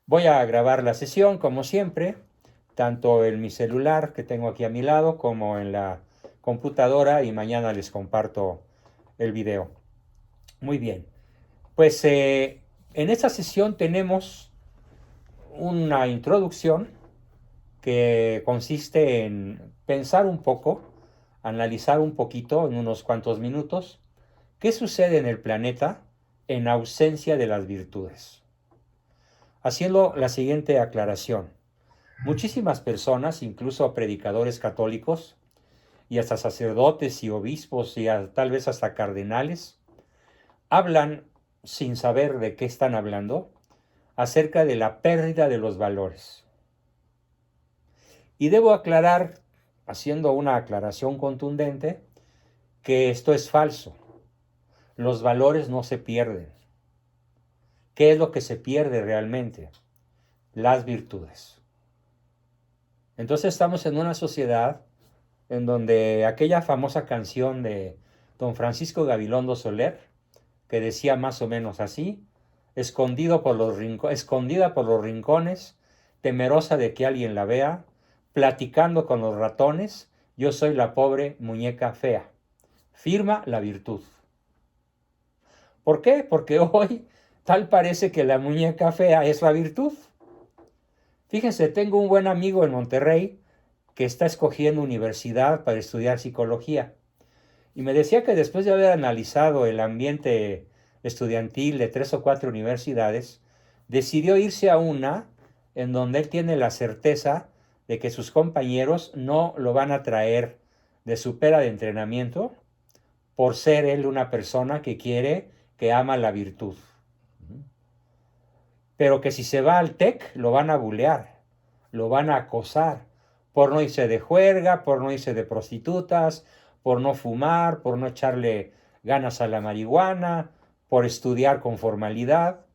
Voy a grabar la sesión como siempre, tanto en mi celular que tengo aquí a mi lado como en la computadora y mañana les comparto el video. Muy bien, pues en esta sesión tenemos una introducción que consiste en pensar un poco, analizar un poquito en unos cuantos minutos qué sucede en el planeta en ausencia de las virtudes. Haciendo la siguiente aclaración. Muchísimas personas, incluso predicadores católicos, y hasta sacerdotes y obispos y tal vez hasta cardenales, hablan sin saber de qué están hablando acerca de la pérdida de los valores. Y debo aclarar, haciendo una aclaración contundente, que esto es falso. Los valores no se pierden. ¿Qué es lo que se pierde realmente? Las virtudes. Entonces estamos en una sociedad en donde aquella famosa canción de don Francisco Gabilondo Soler, que decía más o menos así: escondida por los rincones, temerosa de que alguien la vea, platicando con los ratones, yo soy la pobre muñeca fea. Firma la virtud. ¿Por qué? Porque hoy tal parece que la muñeca fea es la virtud. Fíjense, tengo un buen amigo en Monterrey que está escogiendo universidad para estudiar psicología. Y me decía que después de haber analizado el ambiente estudiantil de 3 o 4 universidades, decidió irse a una en donde él tiene la certeza de que sus compañeros no lo van a traer de su pera de entrenamiento por ser él una persona que ama la virtud. Pero que si se va al TEC lo van a bulear, lo van a acosar, por no irse de juerga, por no irse de prostitutas, por no fumar, por no echarle ganas a la marihuana, por estudiar con formalidad.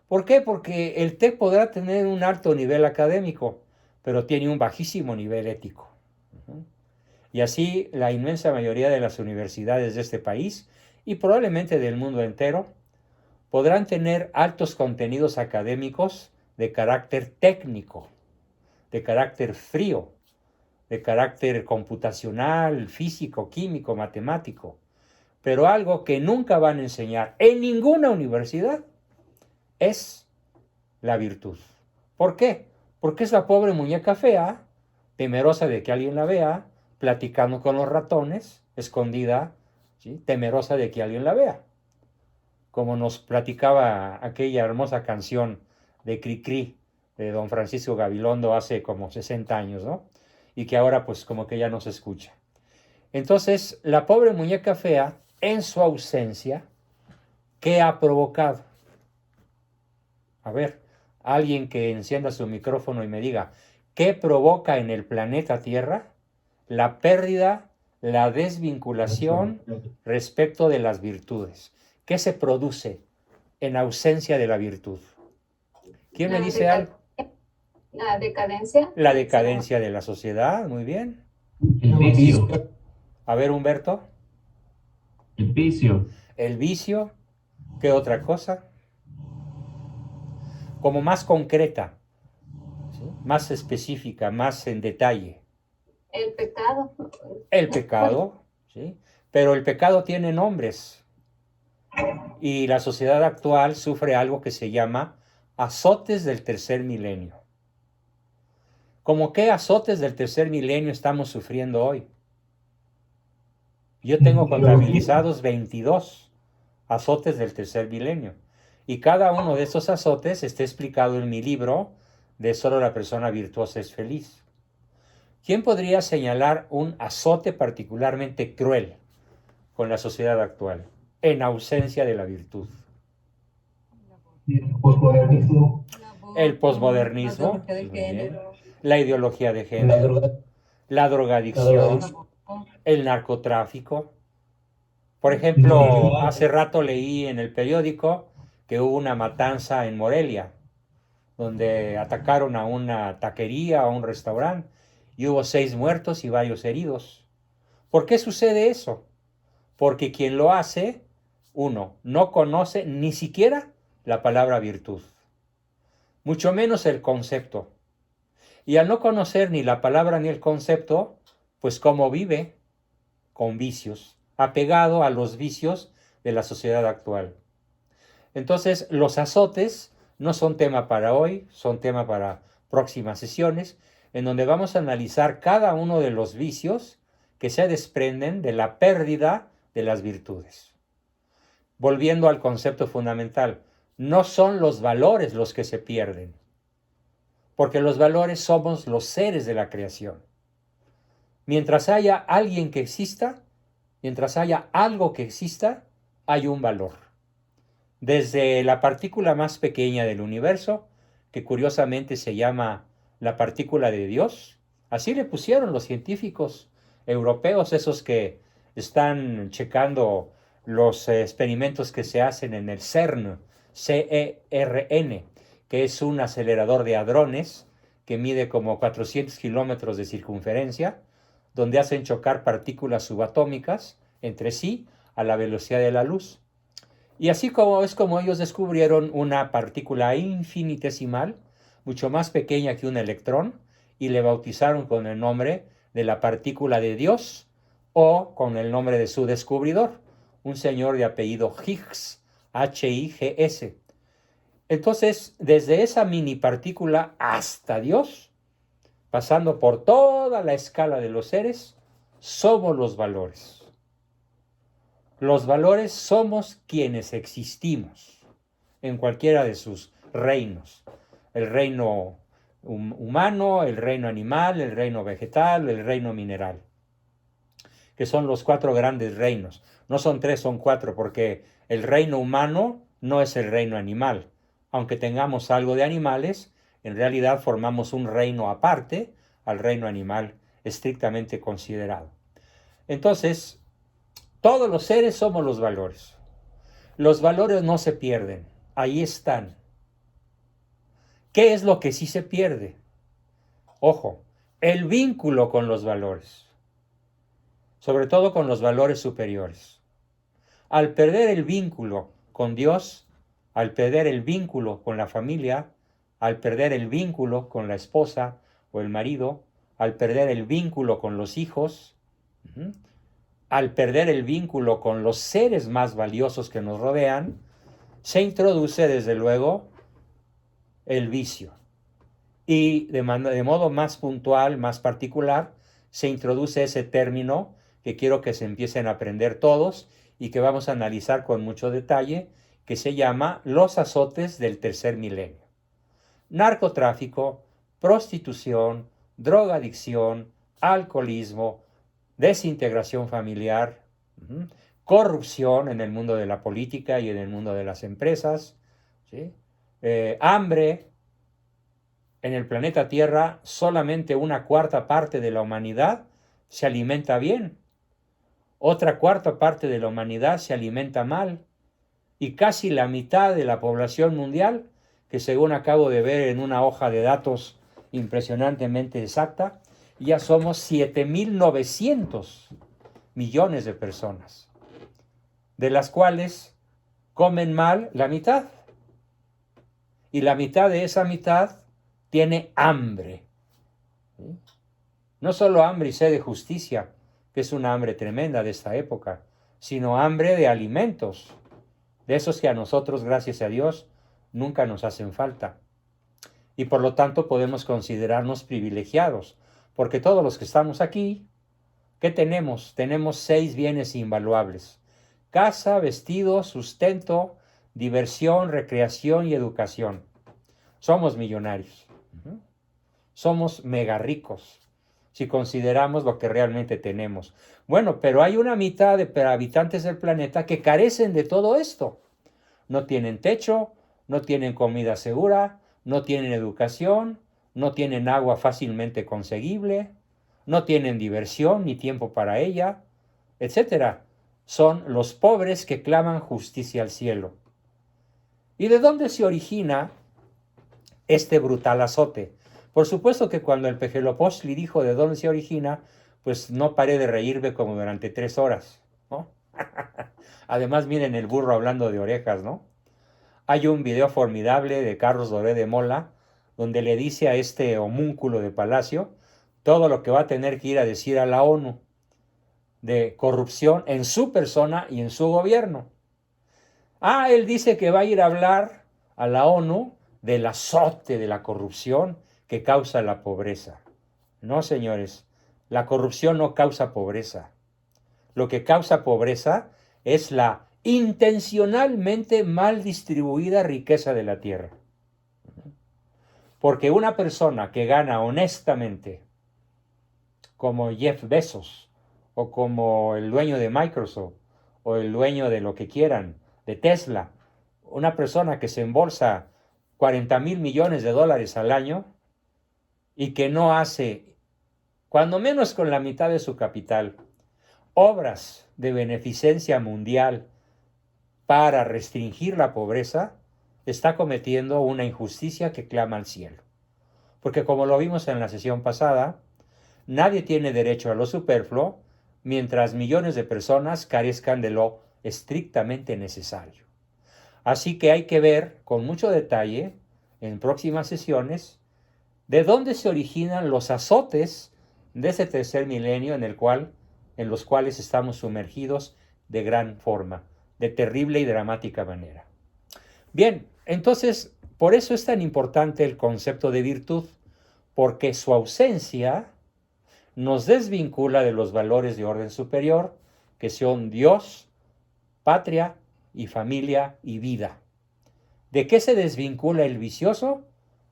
¿Por qué? Porque el TEC podrá tener un alto nivel académico, pero tiene un bajísimo nivel ético. Y así la inmensa mayoría de las universidades de este país y probablemente del mundo entero podrán tener altos contenidos académicos de carácter técnico, de carácter frío, de carácter computacional, físico, químico, matemático. Pero algo que nunca van a enseñar en ninguna universidad es la virtud. ¿Por qué? Porque es la pobre muñeca fea, temerosa de que alguien la vea, platicando con los ratones, escondida, ¿sí? Temerosa de que alguien la vea. Como nos platicaba aquella hermosa canción de Cricri de don Francisco Gabilondo hace como 60 años, ¿no? Y que ahora pues como que ya no se escucha. Entonces, la pobre muñeca fea, en su ausencia, ¿qué ha provocado? A ver, alguien que encienda su micrófono y me diga, ¿qué provoca en el planeta Tierra la pérdida, la desvinculación respecto de las virtudes? ¿Qué se produce en ausencia de la virtud? ¿Quién me La, dice algo? la decadencia. La decadencia de la sociedad, muy bien. El vicio. A ver, Humberto. El vicio. El vicio, ¿qué otra cosa? Como más concreta, ¿sí? Más específica, más en detalle. El pecado. El pecado, ¿sí? Pero el pecado tiene nombres y la sociedad actual sufre algo que se llama azotes del tercer milenio. ¿Cómo qué azotes del tercer milenio estamos sufriendo hoy? Yo tengo contabilizados 22 azotes del tercer milenio y cada uno de esos azotes está explicado en mi libro de Solo la persona virtuosa es feliz. ¿Quién podría señalar un azote particularmente cruel con la sociedad actual en ausencia de la virtud? El posmodernismo. El posmodernismo, la ideología de género, la drogadicción, el narcotráfico. Por ejemplo, hace rato leí en el periódico que hubo una matanza en Morelia, donde atacaron a una taquería, a un restaurante, y hubo 6 muertos y varios heridos. ¿Por qué sucede eso? Porque quien lo hace, uno, no conoce ni siquiera la palabra virtud. mucho menos el concepto. Y al no conocer ni la palabra ni el concepto, pues cómo vive, con vicios, apegado a los vicios de la sociedad actual. Entonces, los azotes no son tema para hoy, son tema para próximas sesiones, en donde vamos a analizar cada uno de los vicios que se desprenden de la pérdida de las virtudes. Volviendo al concepto fundamental, no son los valores los que se pierden, porque los valores somos los seres de la creación. Mientras haya alguien que exista, mientras haya algo que exista, hay un valor. Desde la partícula más pequeña del universo, que curiosamente se llama la partícula de Dios, así le pusieron los científicos europeos, esos que están checando los experimentos que se hacen en el CERN, CERN, que es un acelerador de hadrones que mide como 400 kilómetros de circunferencia, donde hacen chocar partículas subatómicas entre sí a la velocidad de la luz. Y así es como ellos descubrieron una partícula infinitesimal, mucho más pequeña que un electrón, y le bautizaron con el nombre de la partícula de Dios, o con el nombre de su descubridor, un señor de apellido Higgs, H-I-G-S. Entonces, desde esa mini partícula hasta Dios, pasando por toda la escala de los seres, somos los valores. Los valores somos quienes existimos en cualquiera de sus reinos. El reino humano, el reino animal, el reino vegetal, el reino mineral, que son los 4 grandes reinos. No son 3, son 4, porque el reino humano no es el reino animal. Aunque tengamos algo de animales, en realidad formamos un reino aparte al reino animal estrictamente considerado. Entonces, todos los seres somos los valores. Los valores no se pierden, ahí están. ¿Qué es lo que sí se pierde? Ojo, el vínculo con los valores, sobre todo con los valores superiores. Al perder el vínculo con Dios, al perder el vínculo con la familia, al perder el vínculo con la esposa o el marido, al perder el vínculo con los hijos, al perder el vínculo con los seres más valiosos que nos rodean, se introduce desde luego el vicio. Y de modo más puntual, más particular, se introduce ese término que quiero que se empiecen a aprender todos y que vamos a analizar con mucho detalle, que se llama los azotes del tercer milenio. Narcotráfico, prostitución, drogadicción, alcoholismo, desintegración familiar, corrupción en el mundo de la política y en el mundo de las empresas, ¿sí? Hambre. En el planeta Tierra solamente 1/4 parte de la humanidad se alimenta bien, otra 1/4 parte de la humanidad se alimenta mal, y casi la mitad de la población mundial, que según acabo de ver en una hoja de datos impresionantemente exacta, ya somos 7.900 millones de personas, de las cuales comen mal la mitad, y la mitad de esa mitad tiene hambre. ¿Sí? No solo hambre y sed de justicia, que es una hambre tremenda de esta época, sino hambre de alimentos, de esos que a nosotros, gracias a Dios, nunca nos hacen falta. Y por lo tanto podemos considerarnos privilegiados, porque todos los que estamos aquí, ¿qué tenemos? Tenemos 6 bienes invaluables: casa, vestido, sustento, diversión, recreación y educación. Somos millonarios. Somos mega ricos, si consideramos lo que realmente tenemos. Bueno, pero hay una mitad de habitantes del planeta que carecen de todo esto. No tienen techo, no tienen comida segura, no tienen educación, no tienen agua fácilmente conseguible, no tienen diversión ni tiempo para ella, etc. Son los pobres que claman justicia al cielo. ¿Y de dónde se origina este brutal azote? Por supuesto que cuando el Pejelopostli dijo de dónde se origina, pues no paré de reírme como durante 3 horas, ¿no? Además, miren el burro hablando de orejas, ¿no? Hay un video formidable de Carlos Doré de Mola, donde le dice a este homúnculo de Palacio todo lo que va a tener que ir a decir a la ONU de corrupción en su persona y en su gobierno. Él dice que va a ir a hablar a la ONU del azote de la corrupción que causa la pobreza. No, señores, la corrupción no causa pobreza. Lo que causa pobreza es la intencionalmente mal distribuida riqueza de la tierra. Porque una persona que gana honestamente, como Jeff Bezos, o como el dueño de Microsoft, o el dueño de lo que quieran, de Tesla, una persona que se embolsa 40,000 millones de dólares al año y que no hace, cuando menos con la mitad de su capital, obras de beneficencia mundial para restringir la pobreza, está cometiendo una injusticia que clama al cielo. Porque como lo vimos en la sesión pasada, nadie tiene derecho a lo superfluo mientras millones de personas carezcan de lo estrictamente necesario. Así que hay que ver con mucho detalle en próximas sesiones de dónde se originan los azotes de ese tercer milenio en los cuales estamos sumergidos de gran forma, de terrible y dramática manera. Bien, entonces, por eso es tan importante el concepto de virtud, porque su ausencia nos desvincula de los valores de orden superior, que son Dios, patria y familia y vida. ¿De qué se desvincula el vicioso?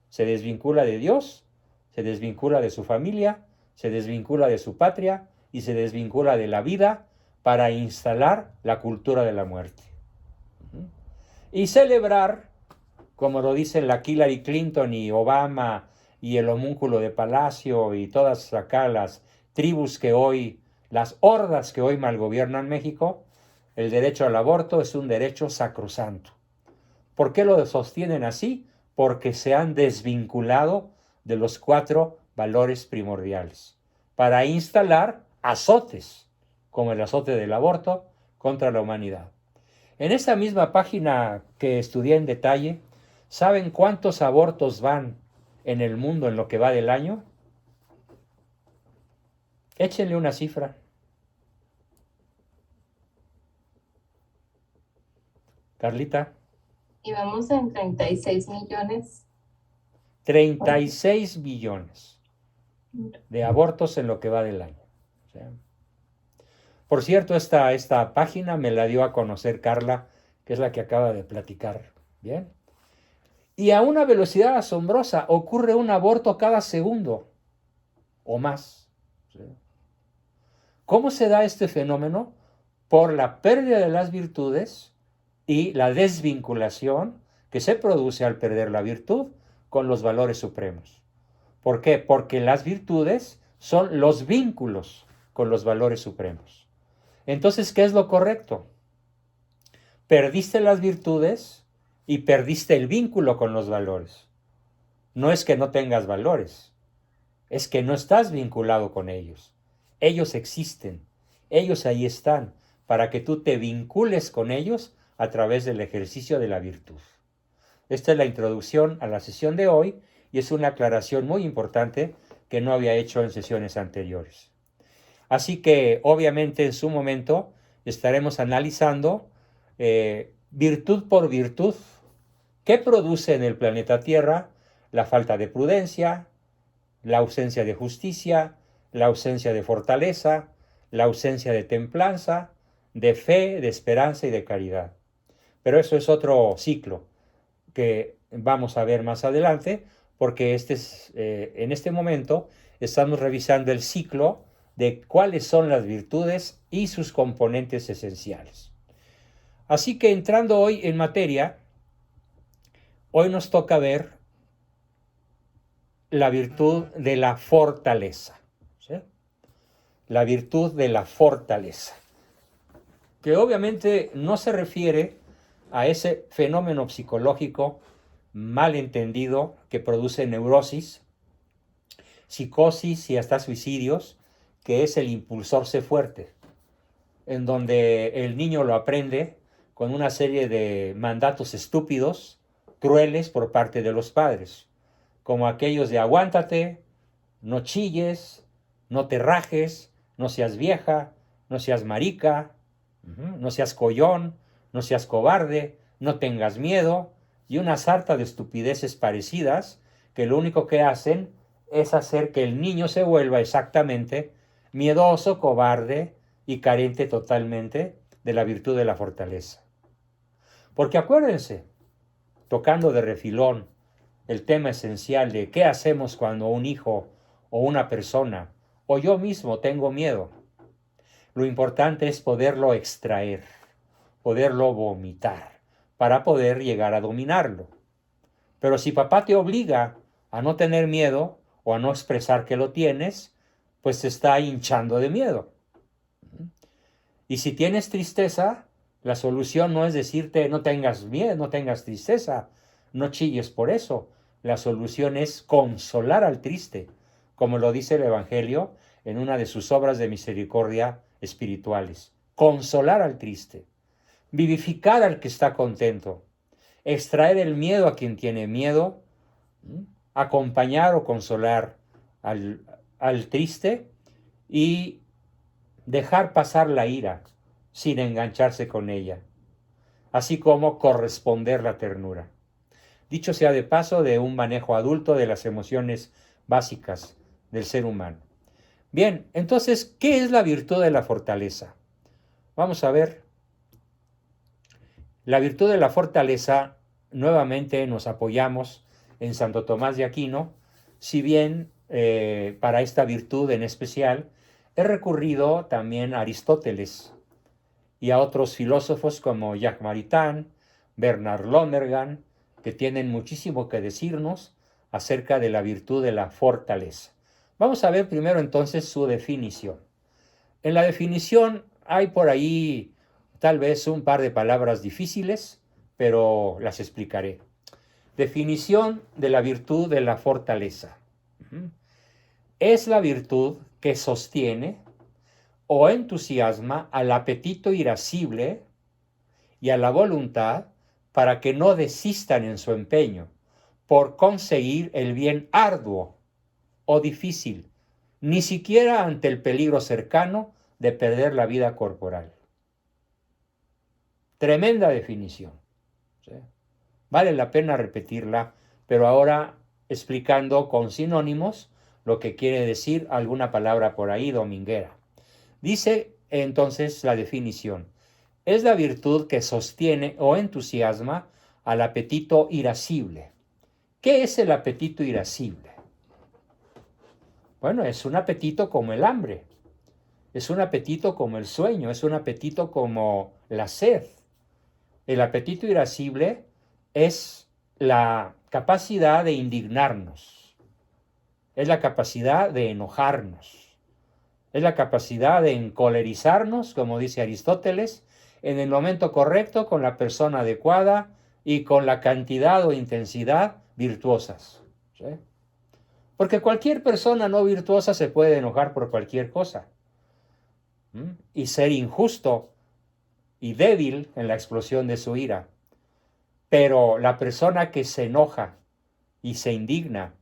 Se desvincula de Dios, se desvincula de su familia, se desvincula de su patria y se desvincula de la vida para instalar la cultura de la muerte. Y celebrar, como lo dicen la Hillary Clinton y Obama y el homúnculo de Palacio y todas acá las tribus que hoy, las hordas que hoy malgobiernan México, el derecho al aborto es un derecho sacrosanto. ¿Por qué lo sostienen así? Porque se han desvinculado de los 4 valores primordiales para instalar azotes, como el azote del aborto, contra la humanidad. En esa misma página que estudié en detalle, ¿saben cuántos abortos van en el mundo en lo que va del año? Échenle una cifra. Carlita. Y vamos en 36 millones. 36 millones de abortos en lo que va del año. O sea, por cierto, esta página me la dio a conocer Carla, que es la que acaba de platicar. Bien. Y a una velocidad asombrosa, ocurre un aborto cada segundo o más. ¿Sí? ¿Cómo se da este fenómeno? Por la pérdida de las virtudes y la desvinculación que se produce al perder la virtud con los valores supremos. ¿Por qué? Porque las virtudes son los vínculos con los valores supremos. Entonces, ¿qué es lo correcto? Perdiste las virtudes y perdiste el vínculo con los valores. No es que no tengas valores, es que no estás vinculado con ellos. Ellos existen, ellos ahí están, para que tú te vincules con ellos a través del ejercicio de la virtud. Esta es la introducción a la sesión de hoy y es una aclaración muy importante que no había hecho en sesiones anteriores. Así que, obviamente, en su momento estaremos analizando virtud por virtud. ¿Qué produce en el planeta Tierra la falta de prudencia, la ausencia de justicia, la ausencia de fortaleza, la ausencia de templanza, de fe, de esperanza y de caridad? Pero eso es otro ciclo que vamos a ver más adelante, porque en este momento estamos revisando el ciclo de cuáles son las virtudes y sus componentes esenciales. Así que entrando hoy en materia, hoy nos toca ver la virtud de la fortaleza. ¿Sí? La virtud de la fortaleza, que obviamente no se refiere a ese fenómeno psicológico mal entendido que produce neurosis, psicosis y hasta suicidios, que es el impulsor sé fuerte, en donde el niño lo aprende con una serie de mandatos estúpidos, crueles por parte de los padres. como aquellos de aguántate, no chilles, no te rajes, no seas vieja, no seas marica, no seas collón, no seas cobarde, no tengas miedo, y una sarta de estupideces parecidas que lo único que hacen es hacer que el niño se vuelva exactamente miedoso, cobarde y carente totalmente de la virtud de la fortaleza. Porque acuérdense, tocando de refilón el tema esencial de qué hacemos cuando un hijo o una persona o yo mismo tengo miedo. Lo importante es poderlo extraer, poderlo vomitar, para poder llegar a dominarlo. Pero si papá te obliga a no tener miedo o a no expresar que lo tienes, pues te está hinchando de miedo. Y si tienes tristeza, la solución no es decirte no tengas miedo, no tengas tristeza, no chilles por eso. La solución es consolar al triste, como lo dice el Evangelio en una de sus obras de misericordia espirituales. Consolar al triste, vivificar al que está contento, extraer el miedo a quien tiene miedo, acompañar o consolar al triste y dejar pasar la ira sin engancharse con ella, así como corresponder la ternura. Dicho sea de paso, de un manejo adulto de las emociones básicas del ser humano. Bien, entonces, ¿qué es la virtud de la fortaleza? Vamos a ver. La virtud de la fortaleza, nuevamente nos apoyamos en Santo Tomás de Aquino, si bien para esta virtud en especial he recurrido también a Aristóteles y a otros filósofos como Jacques Maritain, Bernard Lonergan, que tienen muchísimo que decirnos acerca de la virtud de la fortaleza. Vamos a ver primero entonces su definición. En la definición hay por ahí tal vez un par de palabras difíciles, pero las explicaré. Definición de la virtud de la fortaleza. Es la virtud que sostiene o entusiasma al apetito irascible y a la voluntad para que no desistan en su empeño por conseguir el bien arduo o difícil, ni siquiera ante el peligro cercano de perder la vida corporal. Tremenda definición. ¿Sí? Vale la pena repetirla, pero ahora explicando con sinónimos lo que quiere decir alguna palabra por ahí dominguera. Dice entonces la definición: es la virtud que sostiene o entusiasma al apetito irascible. ¿Qué es el apetito irascible? Bueno, es un apetito como el hambre, es un apetito como el sueño, es un apetito como la sed. El apetito irascible es la capacidad de indignarnos, es la capacidad de enojarnos, es la capacidad de encolerizarnos, como dice Aristóteles, en el momento correcto, con la persona adecuada y con la cantidad o intensidad virtuosas. ¿Sí? Porque cualquier persona no virtuosa se puede enojar por cualquier cosa. Y ser injusto y débil en la explosión de su ira. Pero la persona que se enoja y se indigna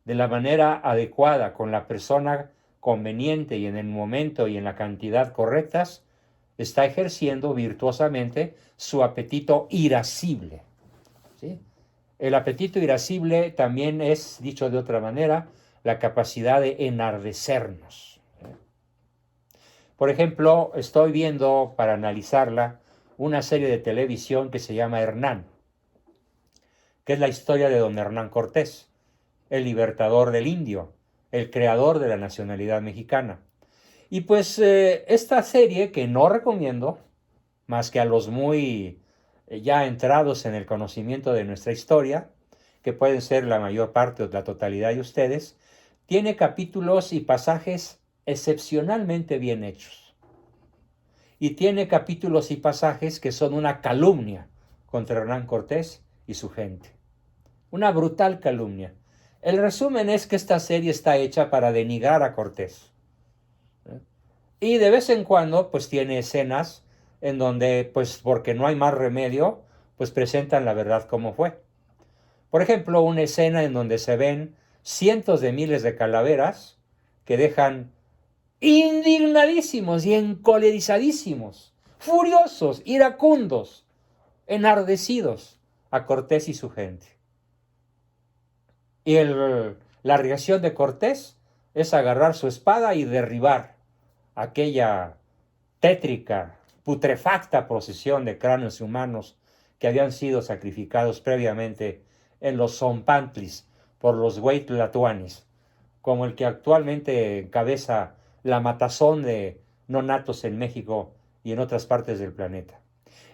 de la manera adecuada, con la persona conveniente y en el momento y en la cantidad correctas, está ejerciendo virtuosamente su apetito irascible. ¿Sí? El apetito irascible también es, dicho de otra manera, la capacidad de enardecernos. Por ejemplo, estoy viendo, para analizarla, una serie de televisión que se llama Hernán, que es la historia de don Hernán Cortés, el libertador del indio, el creador de la nacionalidad mexicana. Y pues esta serie, que no recomiendo, más que a los muy ya entrados en el conocimiento de nuestra historia, que pueden ser la mayor parte o la totalidad de ustedes, tiene capítulos y pasajes excepcionalmente bien hechos. Y tiene capítulos y pasajes que son una calumnia contra Hernán Cortés y su gente. Una brutal calumnia. El resumen es que esta serie está hecha para denigrar a Cortés. Y de vez en cuando, pues tiene escenas en donde, pues porque no hay más remedio, pues presentan la verdad como fue. Por ejemplo, una escena en donde se ven cientos de miles de calaveras que dejan indignadísimos y encolerizadísimos, furiosos, iracundos, enardecidos a Cortés y su gente. Y la reacción de Cortés es agarrar su espada y derribar aquella tétrica, putrefacta procesión de cráneos humanos que habían sido sacrificados previamente en los Zompantlis por los Hueytlatuanis, como el que actualmente encabeza la matazón de nonatos en México y en otras partes del planeta.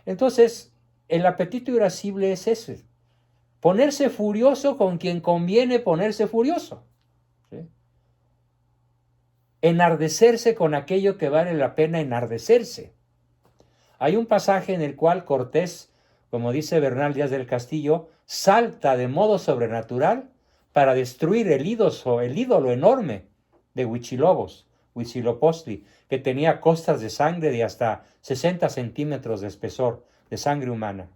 Entonces, el apetito irascible es ese, ponerse furioso con quien conviene ponerse furioso, ¿sí? Enardecerse con aquello que vale la pena enardecerse. Hay un pasaje en el cual Cortés, como dice Bernal Díaz del Castillo, salta de modo sobrenatural para destruir el ídolo enorme de Huichilobos, Huitzilopochtli, que tenía costras de sangre de hasta 60 centímetros de espesor, de sangre humana.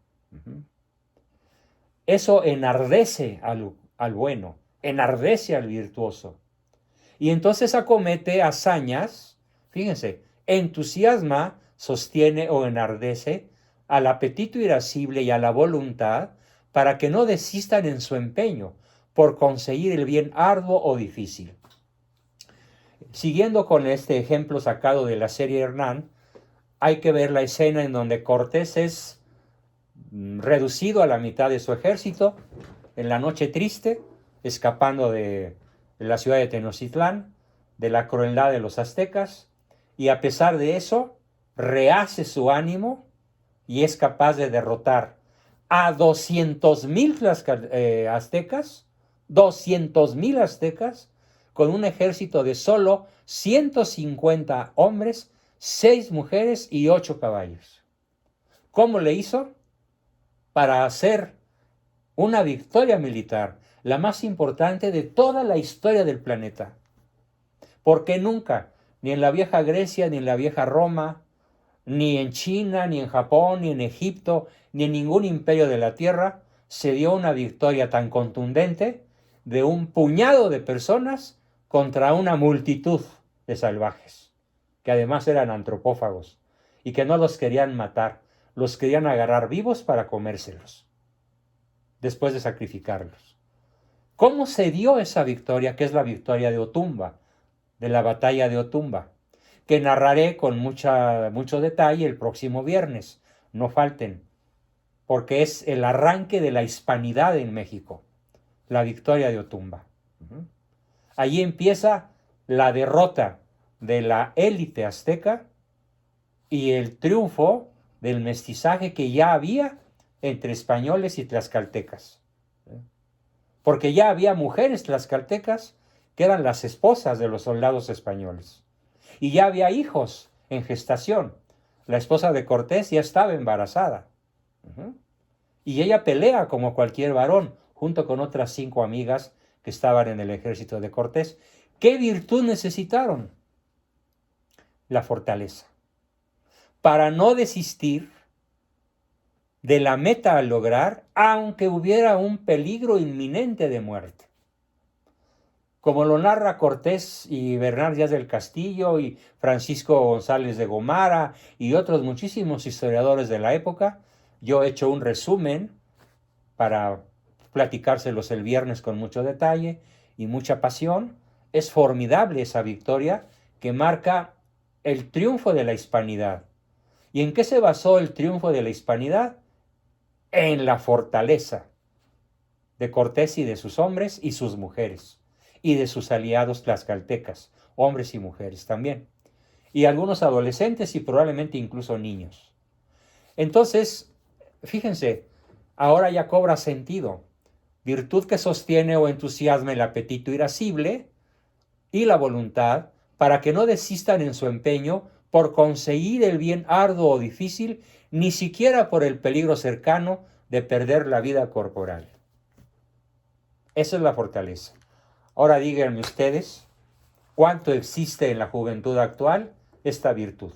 Eso enardece al bueno, enardece al virtuoso. Y entonces acomete hazañas, fíjense, entusiasma, sostiene o enardece al apetito irascible y a la voluntad para que no desistan en su empeño por conseguir el bien arduo o difícil. Siguiendo con este ejemplo sacado de la serie Hernán, hay que ver la escena en donde Cortés es reducido a la mitad de su ejército en la noche triste, escapando de la ciudad de Tenochtitlán, de la crueldad de los aztecas, y a pesar de eso, rehace su ánimo y es capaz de derrotar a 200,000 aztecas, 200,000 aztecas, con un ejército de solo 150 hombres, 6 mujeres y 8 caballos. ¿Cómo le hizo? Para hacer una victoria militar, la más importante de toda la historia del planeta. Porque nunca, ni en la vieja Grecia, ni en la vieja Roma, ni en China, ni en Japón, ni en Egipto, ni en ningún imperio de la tierra, se dio una victoria tan contundente de un puñado de personas contra una multitud de salvajes, que además eran antropófagos, y que no los querían matar, los querían agarrar vivos para comérselos, después de sacrificarlos. ¿Cómo se dio esa victoria, que es la victoria de Otumba, de la batalla de Otumba, que narraré con mucho detalle el próximo viernes? No falten, porque es el arranque de la hispanidad en México, la victoria de Otumba. Allí empieza la derrota de la élite azteca y el triunfo del mestizaje que ya había entre españoles y tlaxcaltecas. Porque ya había mujeres tlaxcaltecas que eran las esposas de los soldados españoles. Y ya había hijos en gestación. La esposa de Cortés ya estaba embarazada. Y ella pelea como cualquier varón, junto con otras 5 amigas que estaban en el ejército de Cortés. ¿Qué virtud necesitaron? La fortaleza. Para no desistir de la meta a lograr, aunque hubiera un peligro inminente de muerte. Como lo narra Cortés y Bernal Díaz del Castillo y Francisco González de Gomara y otros muchísimos historiadores de la época, yo he hecho un resumen para platicárselos el viernes con mucho detalle y mucha pasión. Es formidable esa victoria que marca el triunfo de la hispanidad. ¿Y en qué se basó el triunfo de la hispanidad? En la fortaleza de Cortés y de sus hombres y sus mujeres, y de sus aliados tlaxcaltecas, hombres y mujeres también, y algunos adolescentes y probablemente incluso niños. Entonces, fíjense, ahora ya cobra sentido. Virtud que sostiene o entusiasma el apetito irascible y la voluntad para que no desistan en su empeño por conseguir el bien arduo o difícil, ni siquiera por el peligro cercano de perder la vida corporal. Esa es la fortaleza. Ahora díganme ustedes, ¿cuánto existe en la juventud actual esta virtud?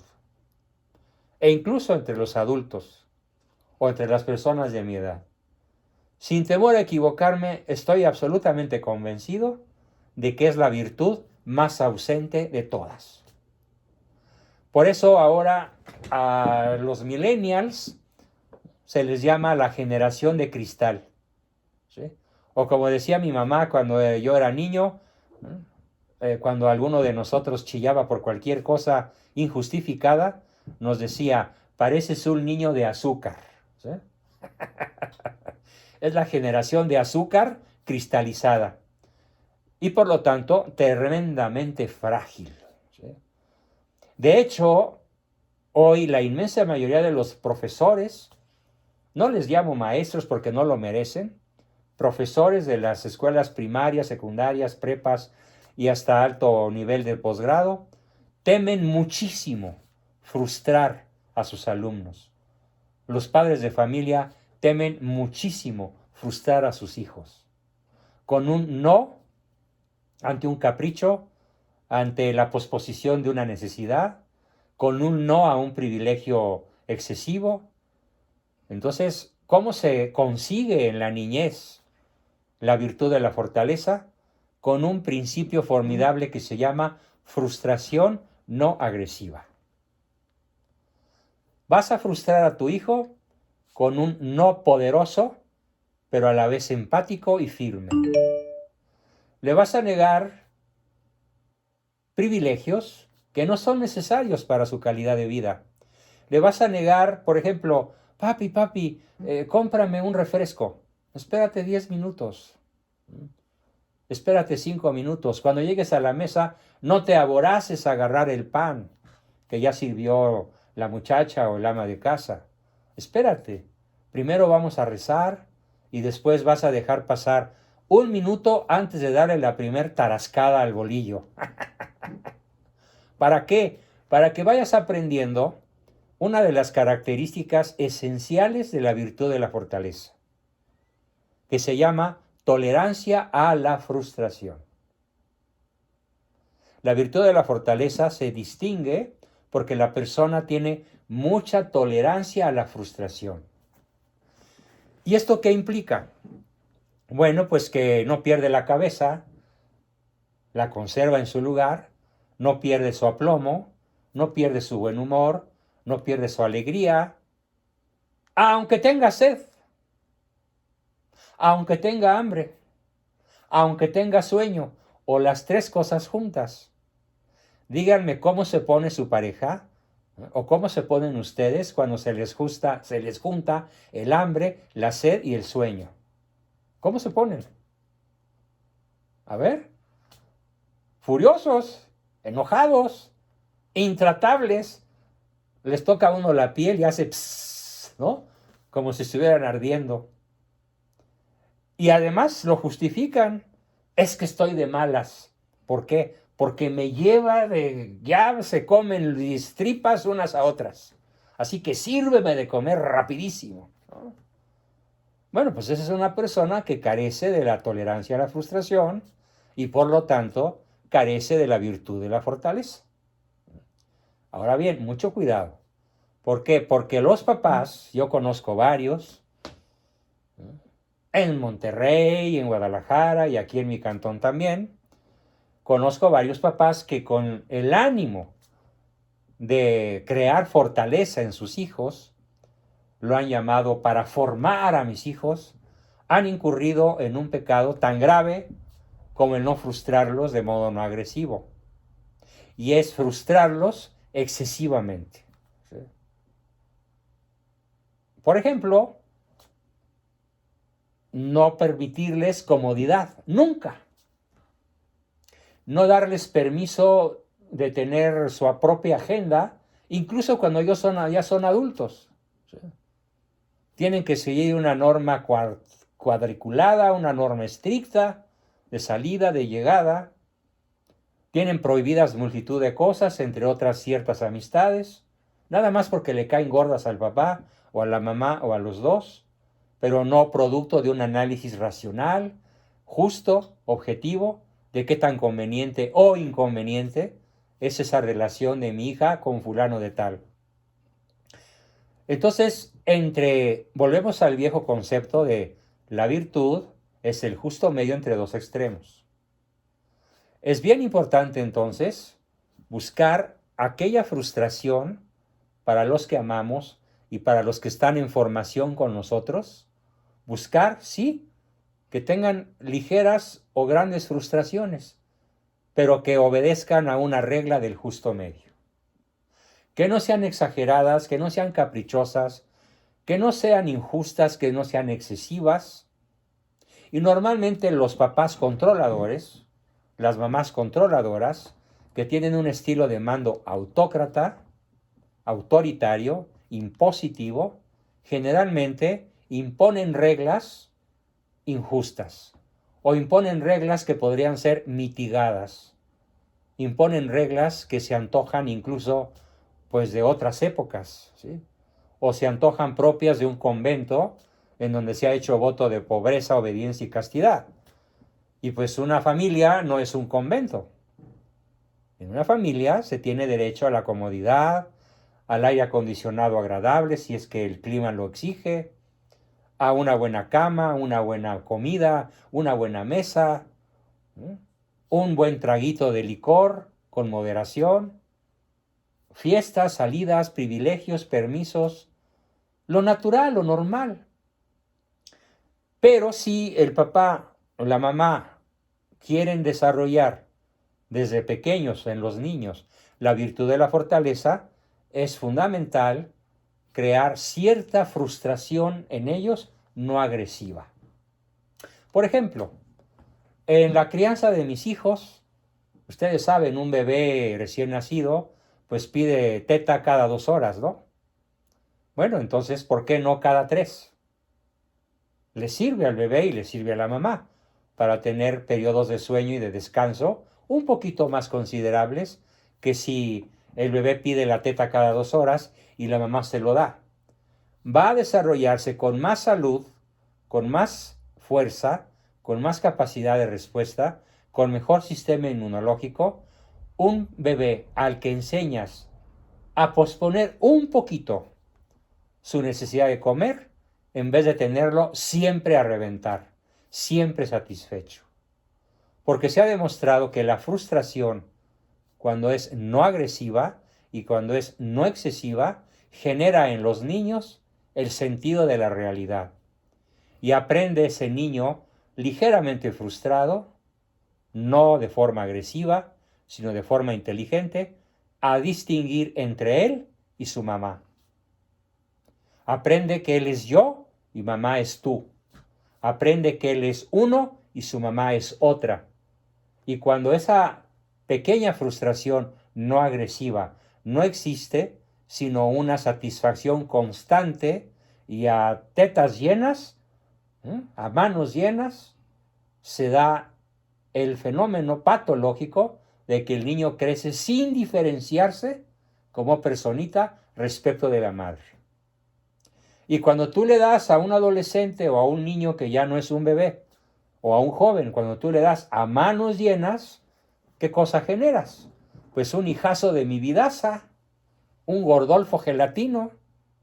E incluso entre los adultos o entre las personas de mi edad. Sin temor a equivocarme, estoy absolutamente convencido de que es la virtud más ausente de todas. Por eso ahora a los millennials se les llama la generación de cristal, ¿sí? O como decía mi mamá cuando yo era niño, cuando alguno de nosotros chillaba por cualquier cosa injustificada, nos decía, pareces un niño de azúcar, ¿sí? Es la generación de azúcar cristalizada y por lo tanto tremendamente frágil, ¿sí? De hecho, hoy la inmensa mayoría de los profesores, no les llamo maestros porque no lo merecen, profesores de las escuelas primarias, secundarias, prepas y hasta alto nivel de posgrado, temen muchísimo frustrar a sus alumnos. Los padres de familia temen muchísimo frustrar a sus hijos. Con un no ante un capricho, ante la posposición de una necesidad, con un no a un privilegio excesivo. Entonces, ¿cómo se consigue en la niñez la virtud de la fortaleza? Con un principio formidable que se llama frustración no agresiva. Vas a frustrar a tu hijo con un no poderoso, pero a la vez empático y firme. Le vas a negar privilegios que no son necesarios para su calidad de vida. Le vas a negar, por ejemplo, papi, cómprame un refresco. Espérate 10 minutos. Espérate 5 minutos. Cuando llegues a la mesa, no te aboraces a agarrar el pan que ya sirvió la muchacha o el ama de casa. Espérate. Primero vamos a rezar y después vas a dejar pasar 1 minuto antes de darle la primer tarascada al bolillo. ¿Para qué? Para que vayas aprendiendo una de las características esenciales de la virtud de la fortaleza, que se llama tolerancia a la frustración. La virtud de la fortaleza se distingue porque la persona tiene mucha tolerancia a la frustración. ¿Y esto qué implica? Bueno, pues que no pierde la cabeza, la conserva en su lugar, no pierde su aplomo, no pierde su buen humor, no pierde su alegría, aunque tenga sed, aunque tenga hambre, aunque tenga sueño, o las tres cosas juntas. Díganme cómo se pone su pareja, o cómo se ponen ustedes cuando se les junta el hambre, la sed y el sueño. ¿Cómo se ponen? A ver, furiosos, enojados, intratables. Les toca a uno la piel y hace pss, ¿no? Como si estuvieran ardiendo. Y además lo justifican. Es que estoy de malas. ¿Por qué? Porque me lleva ya se comen mis tripas unas a otras. Así que sírveme de comer rapidísimo, ¿no? Bueno, pues esa es una persona que carece de la tolerancia a la frustración y por lo tanto carece de la virtud de la fortaleza. Ahora bien, mucho cuidado. ¿Por qué? Porque los papás, yo conozco varios, en Monterrey, en Guadalajara y aquí en mi cantón también, conozco varios papás que con el ánimo de crear fortaleza en sus hijos, lo han llamado para formar a mis hijos, han incurrido en un pecado tan grave como el no frustrarlos de modo no agresivo. Y es frustrarlos excesivamente. ¿Sí? Por ejemplo, no permitirles comodidad, nunca. No darles permiso de tener su propia agenda, incluso cuando ellos ya son adultos. ¿Sí? Tienen que seguir una norma cuadriculada, una norma estricta de salida, de llegada. Tienen prohibidas multitud de cosas, entre otras ciertas amistades, nada más porque le caen gordas al papá o a la mamá o a los dos, pero no producto de un análisis racional, justo, objetivo, de qué tan conveniente o inconveniente es esa relación de mi hija con fulano de tal. Entonces, volvemos al viejo concepto de La virtud es el justo medio entre dos extremos. Es bien importante entonces buscar aquella frustración para los que amamos y para los que están en formación con nosotros. Buscar, sí, que tengan ligeras o grandes frustraciones, pero que obedezcan a una regla del justo medio. Que no sean exageradas, que no sean caprichosas, que no sean injustas, que no sean excesivas. Y normalmente los papás controladores, las mamás controladoras, que tienen un estilo de mando autócrata, autoritario, impositivo, generalmente imponen reglas injustas o imponen reglas que podrían ser mitigadas, imponen reglas que se antojan incluso pues de otras épocas, ¿sí? O se antojan propias de un convento en donde se ha hecho voto de pobreza, obediencia y castidad. Y pues una familia no es un convento. En una familia se tiene derecho a la comodidad, al aire acondicionado agradable si es que el clima lo exige, a una buena cama, una buena comida, una buena mesa, ¿sí? Un buen traguito de licor con moderación, fiestas, salidas, privilegios, permisos, lo natural, lo normal. Pero si el papá o la mamá quieren desarrollar desde pequeños en los niños la virtud de la fortaleza, es fundamental crear cierta frustración en ellos no agresiva. Por ejemplo, en la crianza de mis hijos, ustedes saben, un bebé recién nacido pues pide teta cada 2 horas, ¿no? Bueno, entonces, ¿por qué no cada 3? Le sirve al bebé y le sirve a la mamá para tener periodos de sueño y de descanso un poquito más considerables que si el bebé pide la teta cada 2 horas y la mamá se lo da. Va a desarrollarse con más salud, con más fuerza, con más capacidad de respuesta, con mejor sistema inmunológico, un bebé al que enseñas a posponer un poquito su necesidad de comer, en vez de tenerlo siempre a reventar, siempre satisfecho. Porque se ha demostrado que la frustración, cuando es no agresiva y cuando es no excesiva, genera en los niños el sentido de la realidad. Y aprende ese niño ligeramente frustrado, no de forma agresiva, sino de forma inteligente, a distinguir entre él y su mamá. Aprende que él es yo y mamá es tú. Aprende que él es uno y su mamá es otra. Y cuando esa pequeña frustración no agresiva no existe, sino una satisfacción constante y a tetas llenas, a manos llenas, se da el fenómeno patológico de que el niño crece sin diferenciarse como personita respecto de la madre. Y cuando tú le das a un adolescente o a un niño que ya no es un bebé, o a un joven, cuando tú le das a manos llenas, ¿qué cosa generas? Pues un hijazo de mi vidaza, un gordolfo gelatino,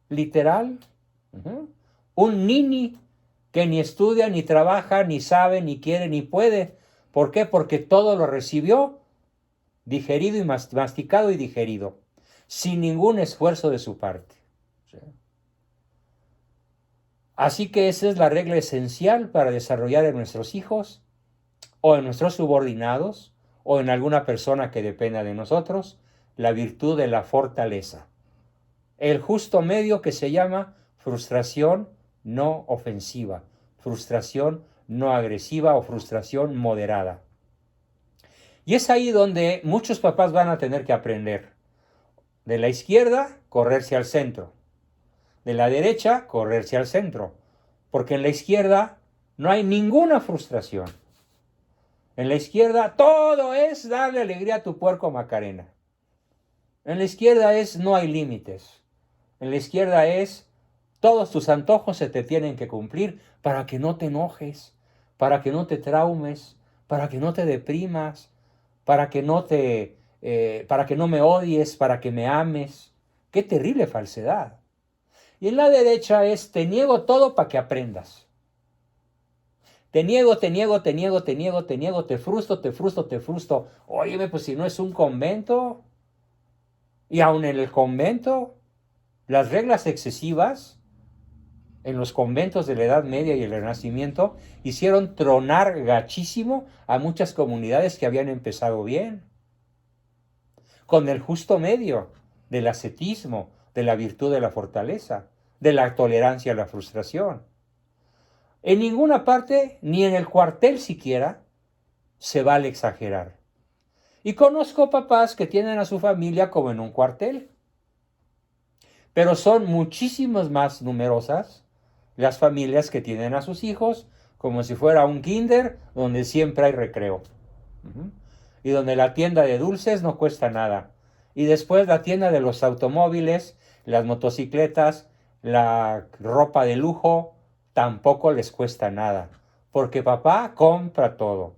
literal, un nini que ni estudia, ni trabaja, ni sabe, ni quiere, ni puede. ¿Por qué? Porque todo lo recibió digerido y masticado y digerido, sin ningún esfuerzo de su parte. ¿Sí? Así que esa es la regla esencial para desarrollar en nuestros hijos, o en nuestros subordinados, o en alguna persona que dependa de nosotros, la virtud de la fortaleza. El justo medio que se llama frustración no ofensiva, frustración no agresiva o frustración moderada. Y es ahí donde muchos papás van a tener que aprender. De la izquierda, correrse al centro. De la derecha, correrse al centro. Porque en la izquierda no hay ninguna frustración. En la izquierda todo es darle alegría a tu puerco Macarena. En la izquierda es no hay límites. En la izquierda es todos tus antojos se te tienen que cumplir para que no te enojes, para que no te traumes, para que no te deprimas, para que no me odies, para que me ames. ¡Qué terrible falsedad! Y en la derecha es te niego todo para que aprendas. Te niego, te niego, te niego, te niego, te niego, te frustro, te frustro, te frustro. Óyeme, pues si no es un convento, y aun en el convento, las reglas excesivas en los conventos de la Edad Media y el Renacimiento hicieron tronar gachísimo a muchas comunidades que habían empezado bien, con el justo medio del ascetismo, de la virtud de la fortaleza, de la tolerancia a la frustración. En ninguna parte, ni en el cuartel siquiera, se vale exagerar. Y conozco papás que tienen a su familia como en un cuartel, pero son muchísimas más numerosas las familias que tienen a sus hijos como si fuera un kinder donde siempre hay recreo. Y donde la tienda de dulces no cuesta nada. Y después la tienda de los automóviles, las motocicletas, la ropa de lujo, tampoco les cuesta nada. Porque papá compra todo.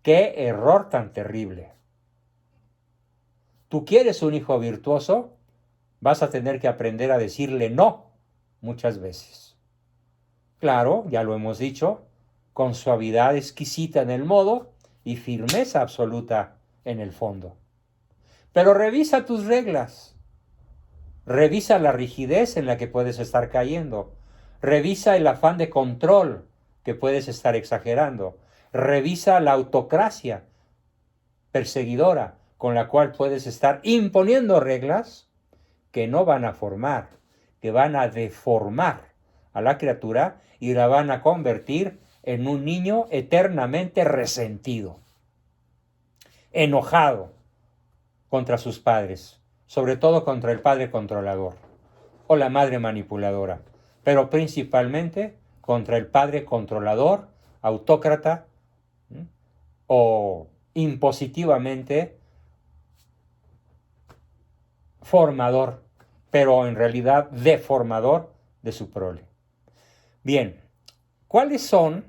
¡Qué error tan terrible! ¿Tú quieres un hijo virtuoso? Vas a tener que aprender a decirle no muchas veces. Claro, ya lo hemos dicho, con suavidad exquisita en el modo y firmeza absoluta en el fondo. Pero revisa tus reglas. Revisa la rigidez en la que puedes estar cayendo. Revisa el afán de control que puedes estar exagerando. Revisa la autocracia perseguidora con la cual puedes estar imponiendo reglas que no van a formar, que van a deformar a la criatura y la van a convertir en un niño eternamente resentido, enojado contra sus padres, sobre todo contra el padre controlador o la madre manipuladora, pero principalmente contra el padre controlador, autócrata o impositivamente formador, pero en realidad deformador de su prole. Bien, ¿cuáles son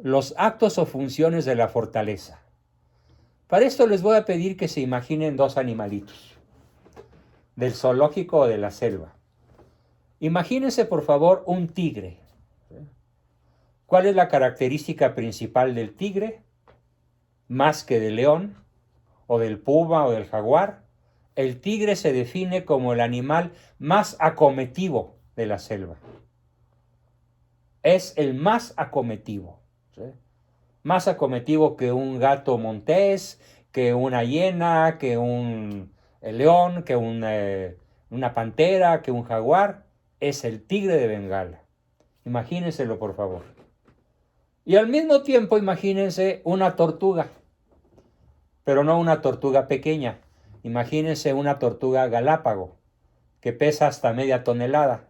los actos o funciones de la fortaleza? Para esto les voy a pedir que se imaginen dos animalitos, del zoológico o de la selva. Imagínense, por favor, un tigre. ¿Cuál es la característica principal del tigre? Más que del león, o del puma, o del jaguar, el tigre se define como el animal más acometivo de la selva. Es el más acometivo, ¿sí? Más acometivo que un gato montés, que una hiena, que un león, que una pantera, que un jaguar. Es el tigre de Bengala. Imagínenselo, por favor. Y al mismo tiempo imagínense una tortuga, pero no una tortuga pequeña. Imagínense una tortuga galápago, que pesa hasta media tonelada.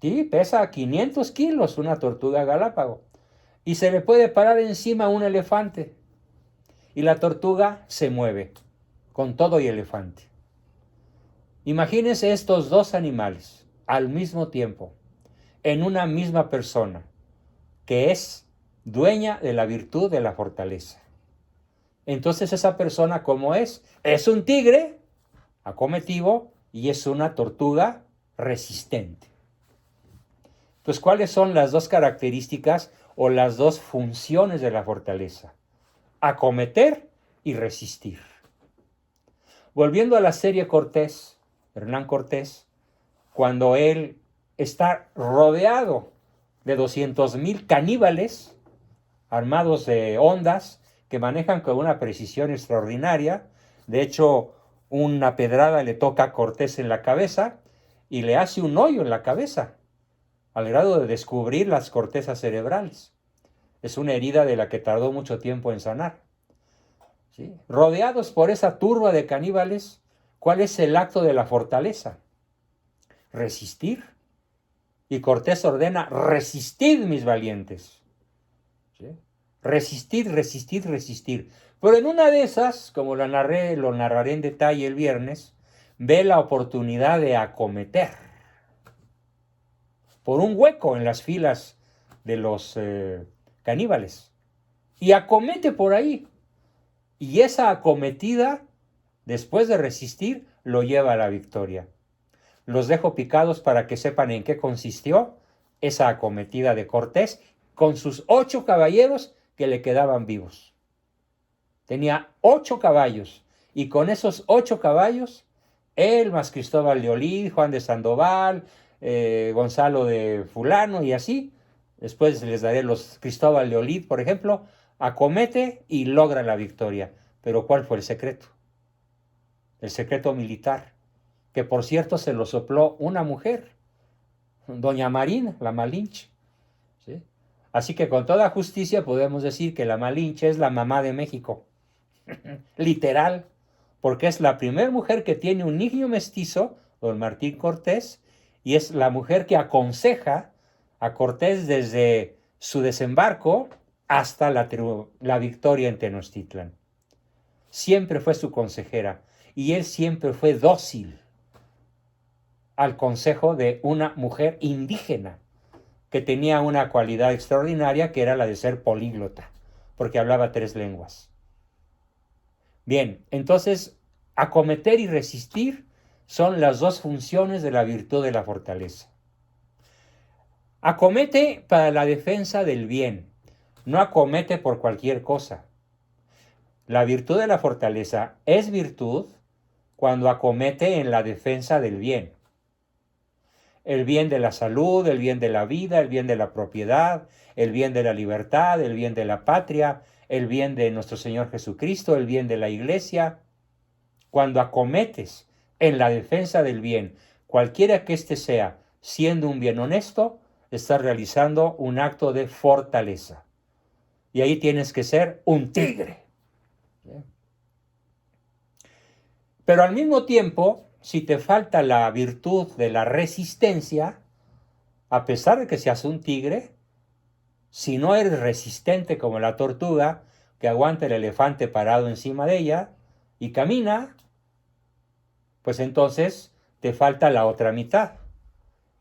Sí, pesa 500 kilos una tortuga galápago. Y se le puede parar encima a un elefante. Y la tortuga se mueve, con todo y elefante. Imagínense estos dos animales, al mismo tiempo, en una misma persona, que es dueña de la virtud de la fortaleza. Entonces esa persona, ¿cómo es? Es un tigre acometivo y es una tortuga resistente. Entonces, ¿cuáles son las dos características o las dos funciones de la fortaleza? Acometer y resistir. Volviendo a la serie Cortés, Hernán Cortés, cuando él está rodeado de 200,000 caníbales armados de hondas que manejan con una precisión extraordinaria. De hecho, una pedrada le toca a Cortés en la cabeza y le hace un hoyo en la cabeza, al grado de descubrir las cortezas cerebrales. Es una herida de la que tardó mucho tiempo en sanar. ¿Sí? Rodeados por esa turba de caníbales, ¿cuál es el acto de la fortaleza? Resistir. Y Cortés ordena: resistid, mis valientes. ¿Sí? Resistir, resistir, resistir. Pero en una de esas, como lo narraré en detalle el viernes, ve la oportunidad de acometer por un hueco en las filas de los caníbales. Y acomete por ahí. Y esa acometida, después de resistir, lo lleva a la victoria. Los dejo picados para que sepan en qué consistió esa acometida de Cortés, con sus 8 caballeros que le quedaban vivos. Tenía 8 caballos, y con esos 8 caballos, él más Cristóbal de Olid, Juan de Sandoval, Gonzalo de Fulano y así, después les daré los Cristóbal de Olid, por ejemplo, acomete y logra la victoria. Pero ¿cuál fue el secreto? El secreto militar, que por cierto se lo sopló una mujer, doña Marina, la Malinche, ¿sí? Así que con toda justicia podemos decir que la Malinche es la mamá de México, literal, porque es la primera mujer que tiene un niño mestizo, don Martín Cortés, y es la mujer que aconseja a Cortés desde su desembarco hasta la victoria en Tenochtitlan. Siempre fue su consejera, y él siempre fue dócil al consejo de una mujer indígena que tenía una cualidad extraordinaria, que era la de ser políglota, porque hablaba 3 lenguas. Bien, entonces, acometer y resistir son las 2 funciones de la virtud de la fortaleza. Acomete para la defensa del bien, no acomete por cualquier cosa. La virtud de la fortaleza es virtud cuando acomete en la defensa del bien. El bien de la salud, el bien de la vida, el bien de la propiedad, el bien de la libertad, el bien de la patria, el bien de nuestro Señor Jesucristo, el bien de la iglesia. Cuando acometes en la defensa del bien, cualquiera que éste sea, siendo un bien honesto, estás realizando un acto de fortaleza. Y ahí tienes que ser un tigre. Pero al mismo tiempo, si te falta la virtud de la resistencia, a pesar de que seas un tigre, si no eres resistente como la tortuga, que aguanta el elefante parado encima de ella y camina, pues entonces te falta la otra mitad.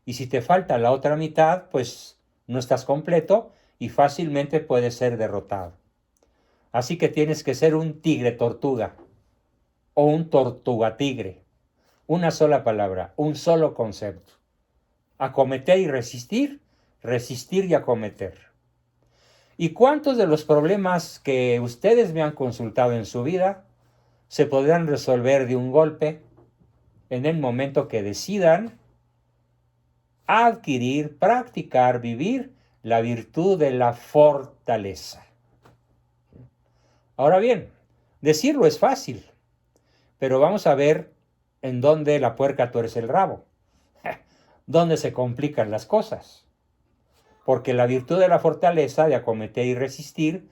Y si te falta la otra mitad, pues no estás completo y fácilmente puedes ser derrotado. Así que tienes que ser un tigre tortuga o un tortuga tigre. Una sola palabra, un solo concepto. Acometer y resistir, resistir y acometer. ¿Y cuántos de los problemas que ustedes me han consultado en su vida se podrán resolver de un golpe en el momento que decidan adquirir, practicar, vivir la virtud de la fortaleza? Ahora bien, decirlo es fácil, pero vamos a ver en dónde la puerca tuerce el rabo, dónde se complican las cosas. Porque la virtud de la fortaleza, de acometer y resistir,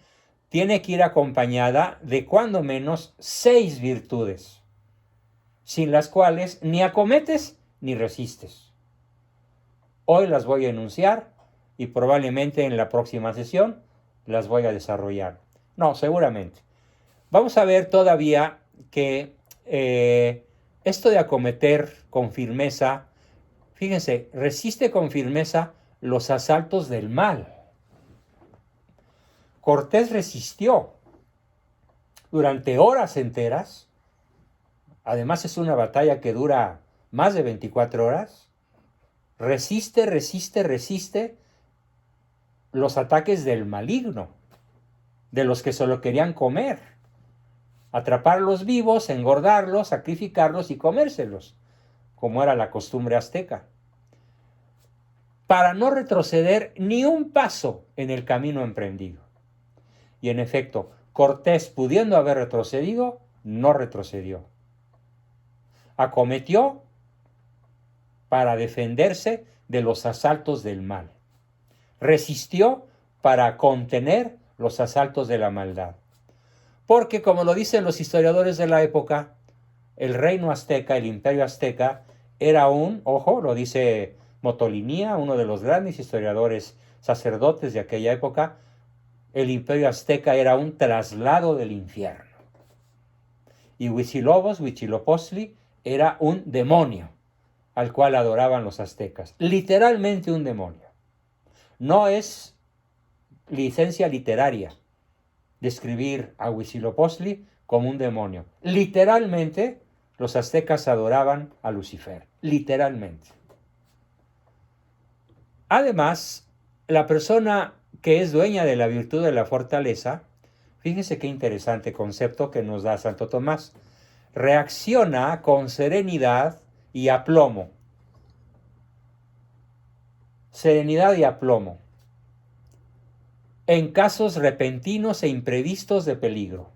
tiene que ir acompañada de cuando menos 6 virtudes, sin las cuales ni acometes ni resistes. Hoy las voy a enunciar y probablemente en la próxima sesión las voy a desarrollar. No, seguramente. Vamos a ver todavía que esto de acometer con firmeza, fíjense, resiste con firmeza los asaltos del mal. Cortés resistió durante horas enteras. Además es una batalla que dura más de 24 horas. Resiste los ataques del maligno, de los que solo querían comer, atraparlos vivos, engordarlos, sacrificarlos y comérselos, como era la costumbre azteca, para no retroceder ni un paso en el camino emprendido. Y en efecto, Cortés, pudiendo haber retrocedido, no retrocedió. Acometió para defenderse de los asaltos del mal. Resistió para contener los asaltos de la maldad. Porque, como lo dicen los historiadores de la época, el reino azteca, el imperio azteca, era ojo, lo dice Motolinía, uno de los grandes historiadores sacerdotes de aquella época, el imperio azteca era un traslado del infierno. Y Huitzilopochtli, era un demonio al cual adoraban los aztecas. Literalmente un demonio. No es licencia literaria describir a Huitzilopochtli como un demonio. Literalmente, los aztecas adoraban a Lucifer. Literalmente. Además, la persona que es dueña de la virtud de la fortaleza, fíjense qué interesante concepto que nos da Santo Tomás. Reacciona con serenidad y aplomo. Serenidad y aplomo. En casos repentinos e imprevistos de peligro.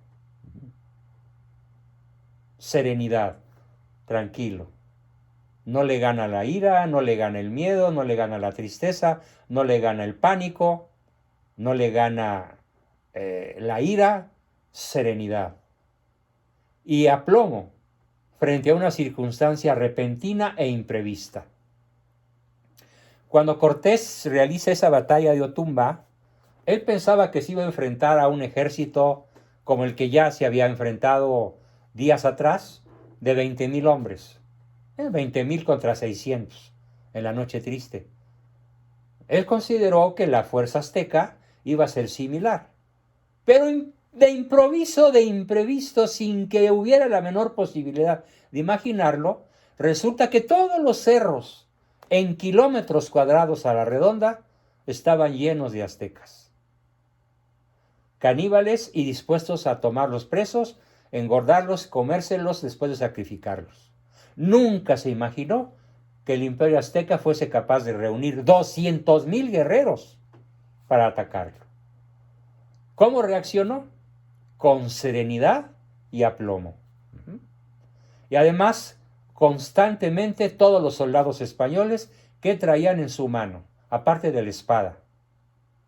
Serenidad, tranquilo. No le gana la ira, no le gana el miedo, no le gana la tristeza, no le gana el pánico, no le gana la ira, serenidad. Y aplomo frente a una circunstancia repentina e imprevista. Cuando Cortés realiza esa batalla de Otumba, él pensaba que se iba a enfrentar a un ejército como el que ya se había enfrentado días atrás, de 20,000 hombres. 20,000 contra 600 en la Noche Triste. Él consideró que la fuerza azteca iba a ser similar. Pero de imprevisto, sin que hubiera la menor posibilidad de imaginarlo, resulta que todos los cerros en kilómetros cuadrados a la redonda estaban llenos de aztecas. Caníbales y dispuestos a tomarlos presos, engordarlos, comérselos después de sacrificarlos. Nunca se imaginó que el imperio azteca fuese capaz de reunir 200,000 guerreros para atacarlo. ¿Cómo reaccionó? Con serenidad y aplomo. Y además, constantemente todos los soldados españoles que traían en su mano, aparte de la espada,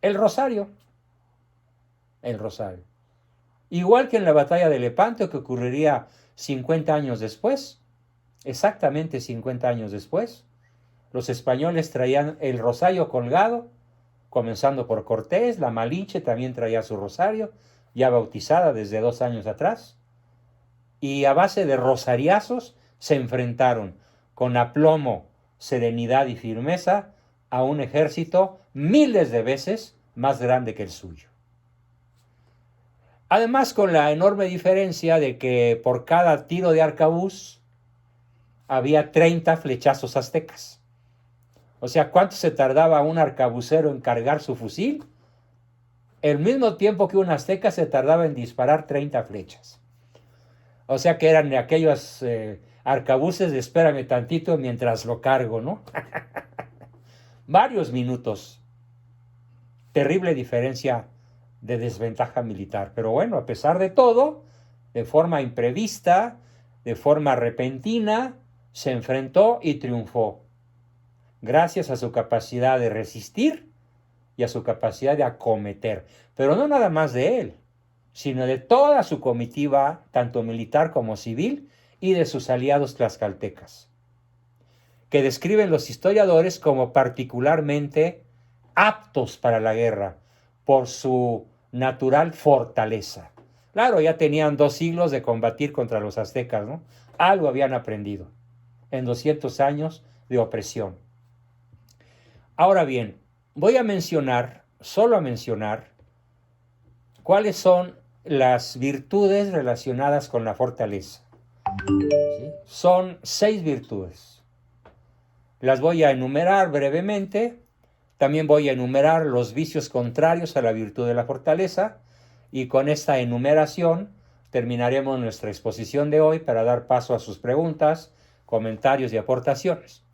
el rosario. El rosario. Igual que en la batalla de Lepanto, que ocurriría 50 años después, exactamente 50 años después, los españoles traían el rosario colgado, comenzando por Cortés. La Malinche también traía su rosario, ya bautizada desde 2 años atrás, y a base de rosariazos se enfrentaron con aplomo, serenidad y firmeza a un ejército miles de veces más grande que el suyo. Además, con la enorme diferencia de que por cada tiro de arcabuz había 30 flechazos aztecas. O sea, ¿cuánto se tardaba un arcabucero en cargar su fusil? El mismo tiempo que un azteca se tardaba en disparar 30 flechas. O sea que eran aquellos arcabuces de espérame tantito mientras lo cargo, ¿no? Varios minutos. Terrible diferencia de desventaja militar. Pero bueno, a pesar de todo, de forma imprevista, de forma repentina, se enfrentó y triunfó, gracias a su capacidad de resistir y a su capacidad de acometer. Pero no nada más de él, sino de toda su comitiva, tanto militar como civil, y de sus aliados tlaxcaltecas, que describen los historiadores como particularmente aptos para la guerra por su natural fortaleza. Claro, ya tenían 2 siglos de combatir contra los aztecas, ¿no? Algo habían aprendido en 200 años de opresión. Ahora bien, voy a mencionar, solo a mencionar, cuáles son las virtudes relacionadas con la fortaleza. ¿Sí? Son 6 virtudes. Las voy a enumerar brevemente. También voy a enumerar los vicios contrarios a la virtud de la fortaleza, y con esta enumeración terminaremos nuestra exposición de hoy para dar paso a sus preguntas, comentarios y aportaciones.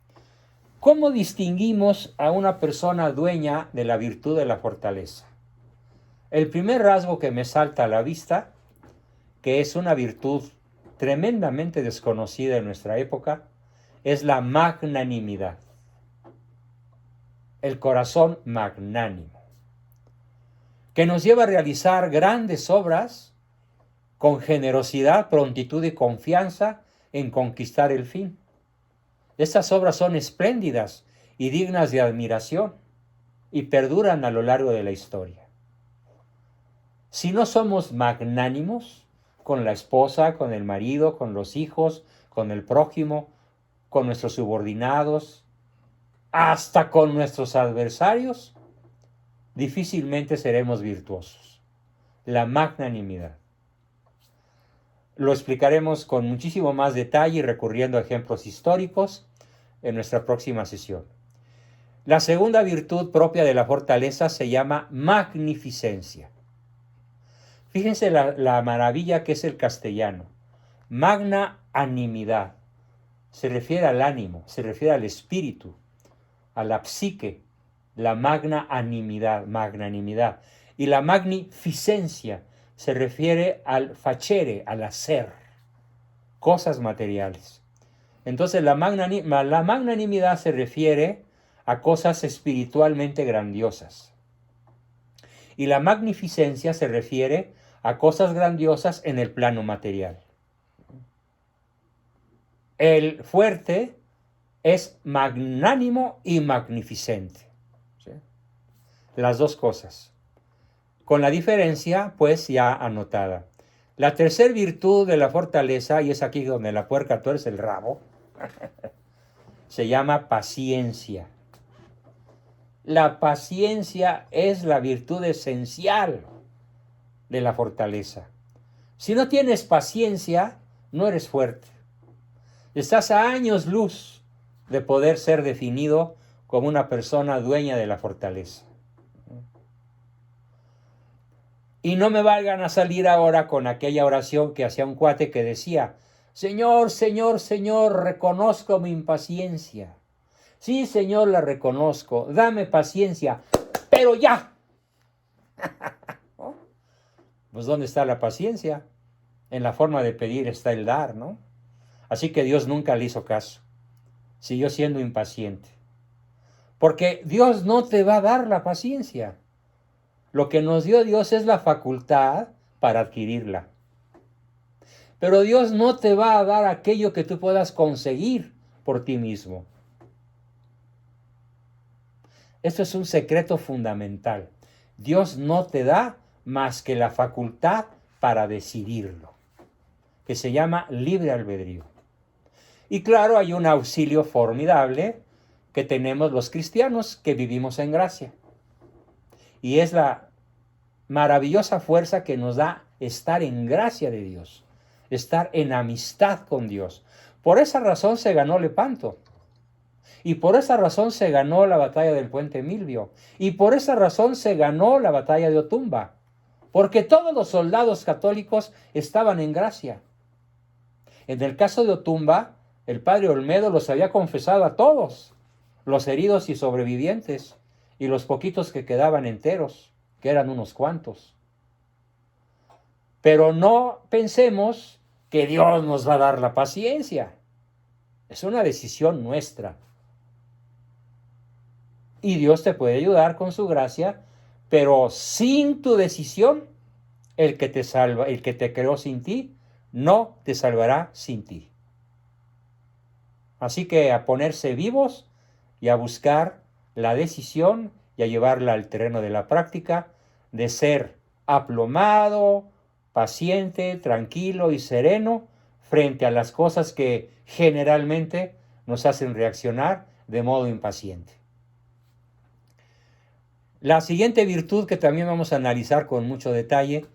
¿Cómo distinguimos a una persona dueña de la virtud de la fortaleza? El primer rasgo que me salta a la vista, que es una virtud tremendamente desconocida en nuestra época, es la magnanimidad. El corazón magnánimo, que nos lleva a realizar grandes obras con generosidad, prontitud y confianza en conquistar el fin. Estas obras son espléndidas y dignas de admiración y perduran a lo largo de la historia. Si no somos magnánimos con la esposa, con el marido, con los hijos, con el prójimo, con nuestros subordinados, hasta con nuestros adversarios, difícilmente seremos virtuosos. La magnanimidad. Lo explicaremos con muchísimo más detalle y recurriendo a ejemplos históricos en nuestra próxima sesión. La segunda virtud propia de la fortaleza se llama magnificencia. Fíjense la maravilla que es el castellano. Magna animidad. Se refiere al ánimo, se refiere al espíritu, a la psique, la magnanimidad. Y la magnificencia se refiere al facere, al hacer, cosas materiales. Entonces la magnanimidad se refiere a cosas espiritualmente grandiosas. Y la magnificencia se refiere a cosas grandiosas en el plano material. El fuerte es magnánimo y magnificente. ¿Sí? Las dos cosas. Con la diferencia, pues, ya anotada. La tercera virtud de la fortaleza, y es aquí donde la puerca tuerce el rabo, se llama paciencia. La paciencia es la virtud esencial de la fortaleza. Si no tienes paciencia, no eres fuerte. Estás a años luz de poder ser definido como una persona dueña de la fortaleza. Y no me valgan a salir ahora con aquella oración que hacía un cuate que decía: Señor, Señor, Señor, reconozco mi impaciencia. Sí, Señor, la reconozco. Dame paciencia, pero ya. ¿No? Pues ¿dónde está la paciencia? En la forma de pedir está el dar, ¿no? Así que Dios nunca le hizo caso. Siguió siendo impaciente. Porque Dios no te va a dar la paciencia. Lo que nos dio Dios es la facultad para adquirirla. Pero Dios no te va a dar aquello que tú puedas conseguir por ti mismo. Esto es un secreto fundamental. Dios no te da más que la facultad para decidirlo, que se llama libre albedrío. Y claro, hay un auxilio formidable que tenemos los cristianos que vivimos en gracia. Y es la maravillosa fuerza que nos da estar en gracia de Dios, estar en amistad con Dios. Por esa razón se ganó Lepanto. Y por esa razón se ganó la batalla del Puente Milvio. Y por esa razón se ganó la batalla de Otumba. Porque todos los soldados católicos estaban en gracia. En el caso de Otumba, el padre Olmedo los había confesado a todos, los heridos y sobrevivientes, y los poquitos que quedaban enteros, que eran unos cuantos. Pero no pensemos que Dios nos va a dar la paciencia. Es una decisión nuestra. Y Dios te puede ayudar con su gracia, pero sin tu decisión, el que te salva, el que te creó sin ti, no te salvará sin ti. Así que a ponerse vivos y a buscar la decisión y a llevarla al terreno de la práctica, de ser aplomado, paciente, tranquilo y sereno frente a las cosas que generalmente nos hacen reaccionar de modo impaciente. La siguiente virtud que también vamos a analizar con mucho detalle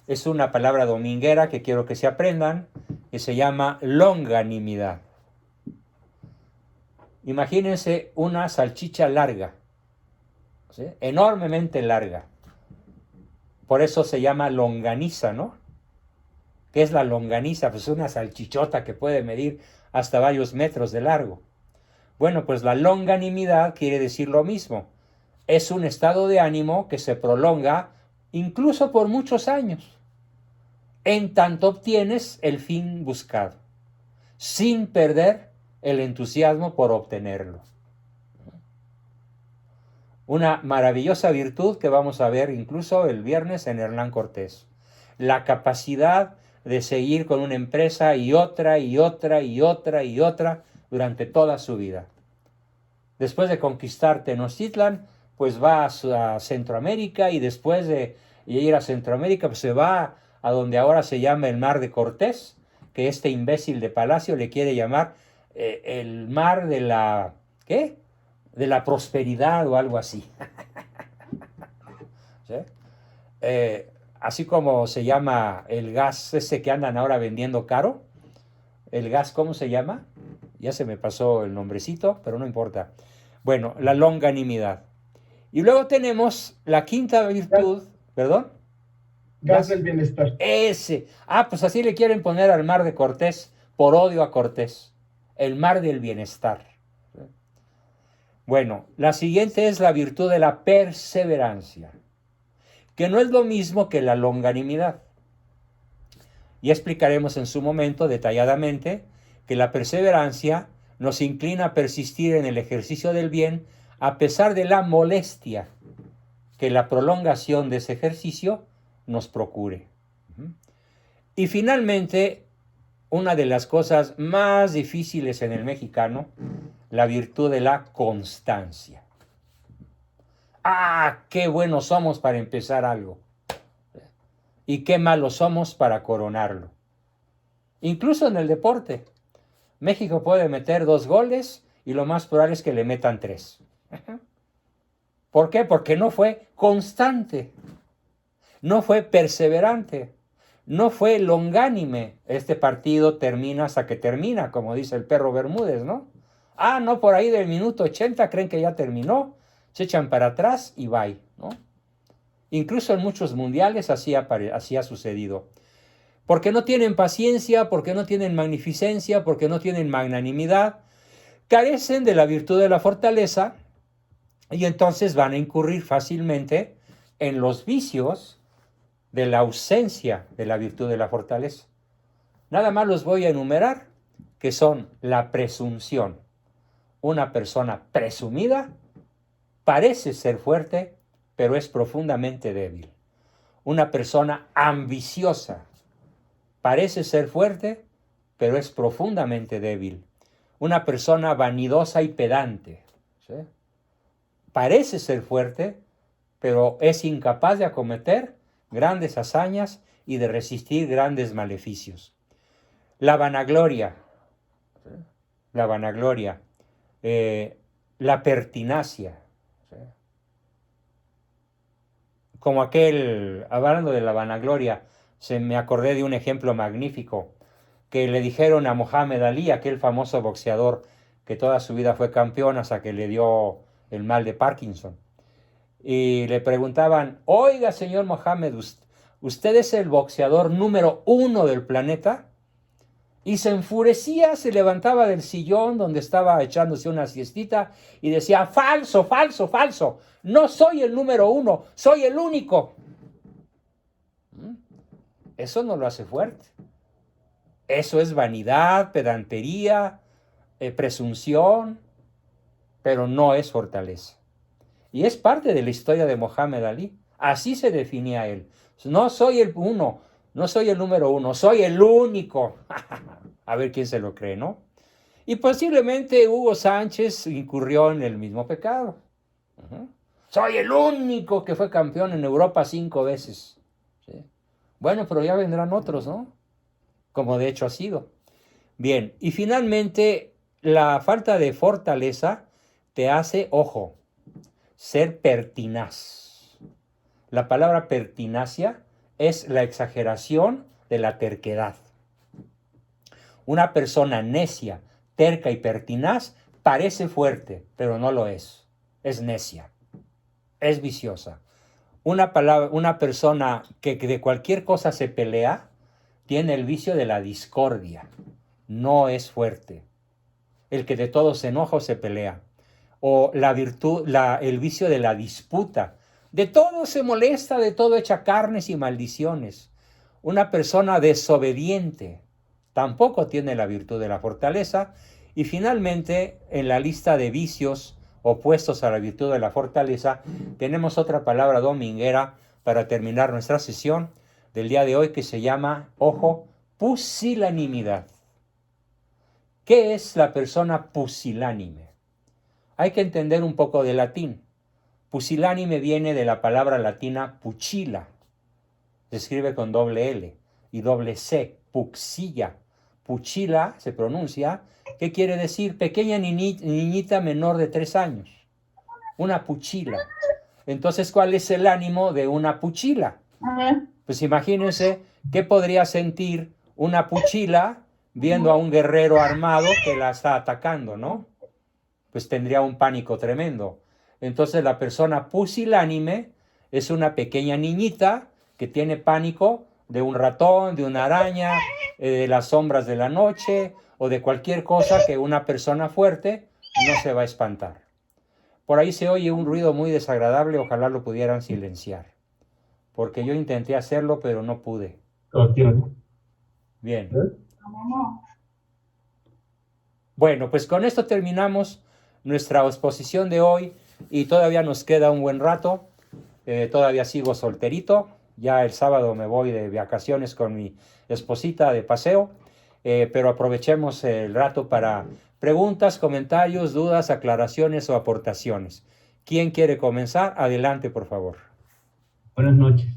es una palabra dominguera que quiero que se aprendan, que se llama longanimidad. Imagínense una salchicha larga, ¿sí? Enormemente larga. Por eso se llama longaniza, ¿no? ¿Qué es la longaniza? Pues una salchichota que puede medir hasta varios metros de largo. Bueno, pues la longanimidad quiere decir lo mismo. Es un estado de ánimo que se prolonga incluso por muchos años, en tanto obtienes el fin buscado, sin perder el entusiasmo por obtenerlo. Una maravillosa virtud que vamos a ver incluso el viernes en Hernán Cortés. La capacidad de seguir con una empresa y otra y otra y otra y otra durante toda su vida. Después de conquistar Tenochtitlan, pues va a Centroamérica, y después de ir a Centroamérica, pues se va a donde ahora se llama el Mar de Cortés, que este imbécil de Palacio le quiere llamar el mar de la, ¿qué? De la prosperidad o algo así. ¿Sí? Así como se llama el gas ese que andan ahora vendiendo caro. El gas, ¿cómo se llama? Ya se me pasó el nombrecito, pero no importa. Bueno, la longanimidad. Y luego tenemos la quinta virtud, ¿perdón? Gas del bienestar. Ese. Ah, pues así le quieren poner al mar de Cortés, por odio a Cortés. El mar del bienestar. Bueno, la siguiente es la virtud de la perseverancia, que no es lo mismo que la longanimidad. Y explicaremos en su momento detalladamente que la perseverancia nos inclina a persistir en el ejercicio del bien a pesar de la molestia que la prolongación de ese ejercicio nos procure. Y finalmente, una de las cosas más difíciles en el mexicano, la virtud de la constancia. ¡Ah, qué buenos somos para empezar algo! Y qué malos somos para coronarlo. Incluso en el deporte. México puede meter 2 goles y lo más probable es que le metan 3. ¿Por qué? Porque no fue constante, no fue perseverante, no fue longánime. Este partido termina hasta que termina, como dice el perro Bermúdez, ¿no? Ah, no, por ahí del minuto 80 creen que ya terminó, se echan para atrás y bye, ¿no? Incluso en muchos mundiales así ha sucedido. Porque no tienen paciencia, porque no tienen magnificencia, porque no tienen magnanimidad, carecen de la virtud de la fortaleza y entonces van a incurrir fácilmente en los vicios de la ausencia de la virtud de la fortaleza. Nada más los voy a enumerar, que son la presunción. Una persona presumida parece ser fuerte, pero es profundamente débil. Una persona ambiciosa parece ser fuerte, pero es profundamente débil. Una persona vanidosa y pedante, ¿sí? Parece ser fuerte, pero es incapaz de acometer grandes hazañas y de resistir grandes maleficios. La vanagloria, ¿sí? La vanagloria, la pertinacia, ¿sí? Como hablando de la vanagloria, me acordé de un ejemplo magnífico que le dijeron a Mohamed Ali, aquel famoso boxeador que toda su vida fue campeón hasta que le dio el mal de Parkinson. Y le preguntaban, oiga, señor Mohamed, ¿usted es el boxeador número 1 del planeta? Y se enfurecía, se levantaba del sillón donde estaba echándose una siestita y decía, falso, falso, falso, no soy el número 1, soy el único. Eso no lo hace fuerte. Eso es vanidad, pedantería, presunción, pero no es fortaleza. Y es parte de la historia de Mohamed Ali. Así se definía él. No soy el uno, no soy el número 1, soy el único. A ver quién se lo cree, ¿no? Y posiblemente Hugo Sánchez incurrió en el mismo pecado. Soy el único que fue campeón en Europa 5 veces. ¿Sí? Bueno, pero ya vendrán otros, ¿no? Como de hecho ha sido. Bien, y finalmente la falta de fortaleza te hace, ojo, ser pertinaz. La palabra pertinacia es la exageración de la terquedad. Una persona necia, terca y pertinaz parece fuerte, pero no lo es. Es necia, es viciosa. Una persona que de cualquier cosa se pelea tiene el vicio de la discordia. No es fuerte. El que de todo se enoja o se pelea. O el vicio de la disputa. De todo se molesta, de todo echa carnes y maldiciones. Una persona desobediente tampoco tiene la virtud de la fortaleza. Y finalmente, en la lista de vicios opuestos a la virtud de la fortaleza, tenemos otra palabra dominguera para terminar nuestra sesión del día de hoy que se llama, ojo, pusilanimidad. ¿Qué es la persona pusilánime? Hay que entender un poco de latín. Pusilánime viene de la palabra latina puchila. Se escribe con doble L y doble C, puxilla. Puchila se pronuncia, ¿qué quiere decir? Pequeña niñita menor de 3 años. Una puchila. Entonces, ¿cuál es el ánimo de una puchila? Pues imagínense qué podría sentir una puchila viendo a un guerrero armado que la está atacando, ¿no? pues tendría un pánico tremendo. Entonces la persona pusilánime es una pequeña niñita que tiene pánico de un ratón, de una araña, de las sombras de la noche o de cualquier cosa que una persona fuerte no se va a espantar. Por ahí se oye un ruido muy desagradable, ojalá lo pudieran silenciar, porque yo intenté hacerlo pero no pude. Bien. Bueno, pues con esto terminamos nuestra exposición de hoy y todavía nos queda un buen rato. Todavía sigo solterito. Ya el sábado me voy de vacaciones con mi esposita de paseo, pero aprovechemos el rato para preguntas, comentarios, dudas, aclaraciones o aportaciones. ¿Quién quiere comenzar? Adelante, por favor. Buenas noches.